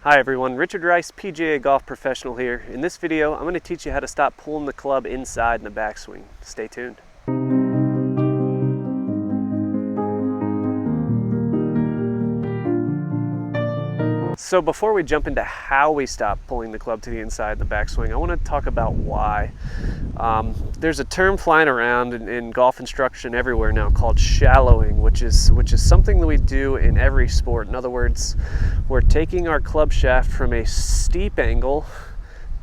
Hi everyone, Richard Rice, PGA golf professional here. In this video, I'm going to teach you how to stop pulling the club inside in the backswing. Stay tuned. So before we jump into how we stop pulling the club to the inside in the backswing, I want to talk about why. There's a term flying around in golf instruction everywhere now called shallowing, which is something that we do in every sport. In other words, we're taking our club shaft from a steep angle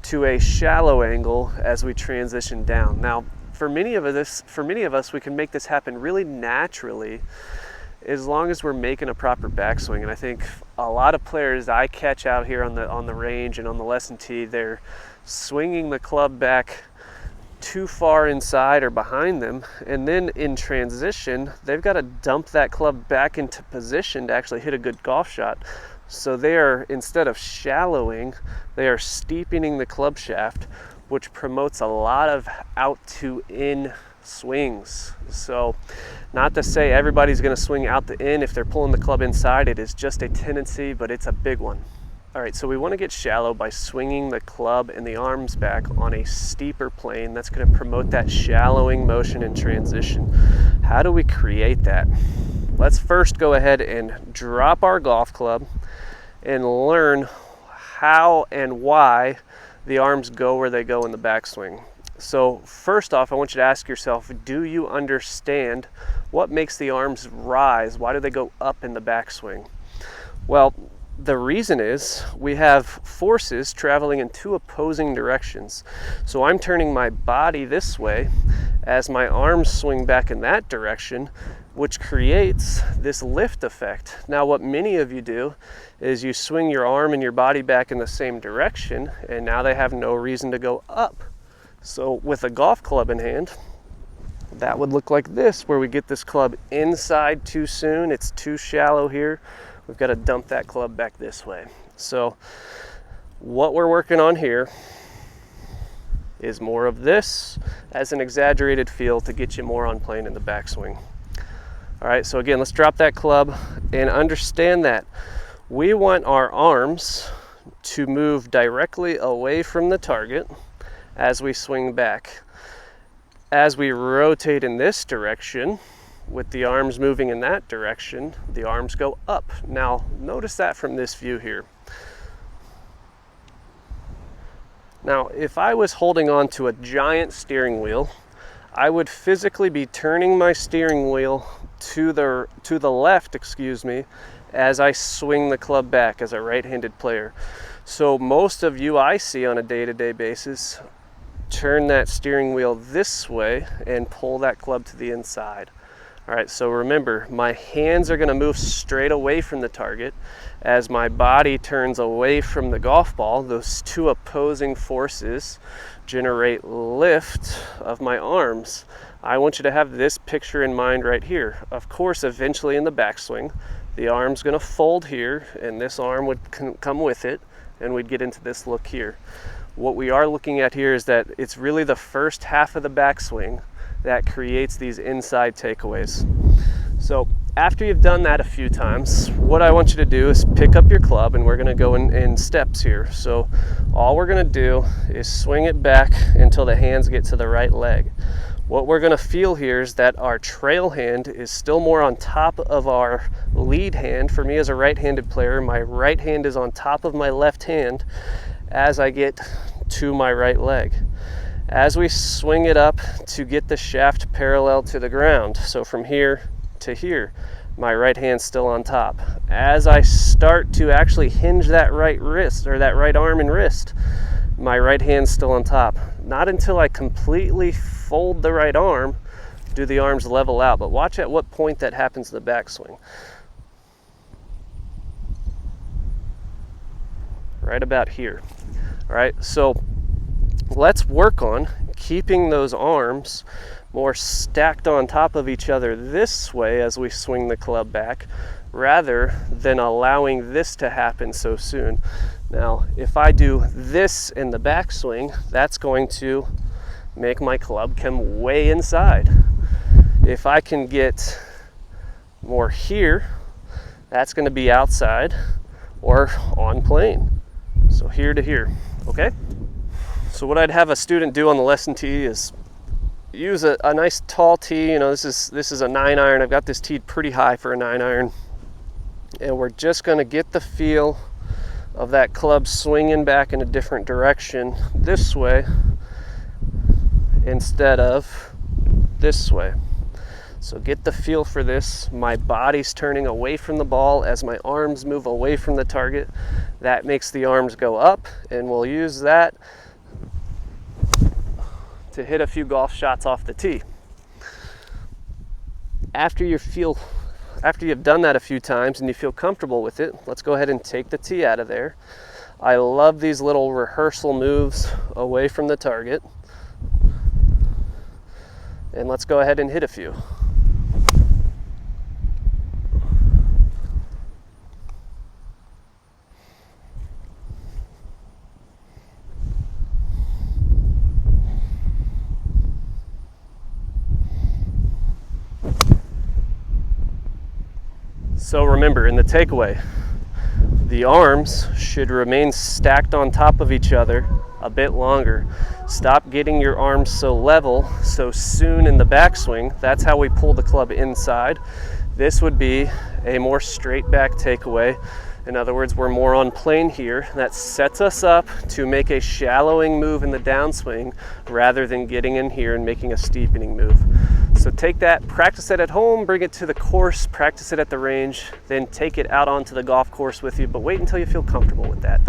to a shallow angle as we transition down. Now, for many of us, we can make this happen really naturally as long as we're making a proper backswing. And I think a lot of players I catch out here on the range and on the lesson tee, they're swinging the club back too far inside or behind them, and then in transition they've got to dump that club back into position to actually hit a good golf shot. So they are, instead of shallowing, they are steepening the club shaft, which promotes a lot of out to in swings. So not to say everybody's going to swing out the in if they're pulling the club inside. It is just a tendency, but it's a big one. All right, so we want to get shallow by swinging the club and the arms back on a steeper plane. That's going to promote that shallowing motion in transition. How do we create that? Let's first go ahead and drop our golf club and learn how and why the arms go where they go in the backswing. So first off, I want you to ask yourself, do you understand what makes the arms rise? Why do they go up in the backswing? Well, the reason is we have forces traveling in two opposing directions. So I'm turning my body this way as my arms swing back in that direction, which creates this lift effect. Now, what many of you do is you swing your arm and your body back in the same direction, and now they have no reason to go up. So with a golf club in hand, that would look like this, where we get this club inside too soon. It's too shallow here. We've got to dump that club back this way. So what we're working on here is more of this as an exaggerated feel to get you more on plane in the backswing. All right, so again, let's drop that club and understand that we want our arms to move directly away from the target as we swing back. As we rotate in this direction, with the arms moving in that direction, the arms go up. Now, notice that from this view here. Now, if I was holding on to a giant steering wheel, I would physically be turning my steering wheel to the left, as I swing the club back as a right-handed player. So most of you I see on a day-to-day basis turn that steering wheel this way and pull that club to the inside. All right, so remember, my hands are going to move straight away from the target as my body turns away from the golf ball. Those two opposing forces generate lift of my arms. I want you to have this picture in mind right here. Of course, eventually in the backswing, the arm's going to fold here, and this arm would come with it, and we'd get into this look here. What we are looking at here is that it's really the first half of the backswing that creates these inside takeaways. So after you've done that a few times, what I want you to do is pick up your club, and we're going to go in steps here. So all we're going to do is swing it back until the hands get to the right leg. What we're going to feel here is that our trail hand is still more on top of our lead hand. For me as a right-handed player, my right hand is on top of my left hand as I get to my right leg. As we swing it up to get the shaft parallel to the ground, so from here to here, my right hand's still on top. As I start to actually hinge that right wrist, or that right arm and wrist, my right hand's still on top. Not until I completely fold the right arm do the arms level out, but watch at what point that happens in the backswing. Right about here. All right, so let's work on keeping those arms more stacked on top of each other this way as we swing the club back, rather than allowing this to happen so soon. Now, if I do this in the backswing, that's going to make my club come way inside. If I can get more here, that's going to be outside. or on plane. So here to here, okay? So what I'd have a student do on the lesson tee is use a nice tall tee. You know, this is a 9-iron. I've got this teed pretty high for a 9-iron. And we're just gonna get the feel of that club swinging back in a different direction this way instead of this way. So get the feel for this. My body's turning away from the ball as my arms move away from the target. That makes the arms go up, and we'll use that to hit a few golf shots off the tee. After you've done that a few times and you feel comfortable with it, let's go ahead and take the tee out of there. I love these little rehearsal moves away from the target. And let's go ahead and hit a few. So remember, in the takeaway, the arms should remain stacked on top of each other a bit longer. Stop getting your arms so level so soon in the backswing. That's how we pull the club inside. This would be a more straight back takeaway. In other words, we're more on plane here. That sets us up to make a shallowing move in the downswing rather than getting in here and making a steepening move. So take that, practice it at home, bring it to the course, practice it at the range, then take it out onto the golf course with you, but wait until you feel comfortable with that.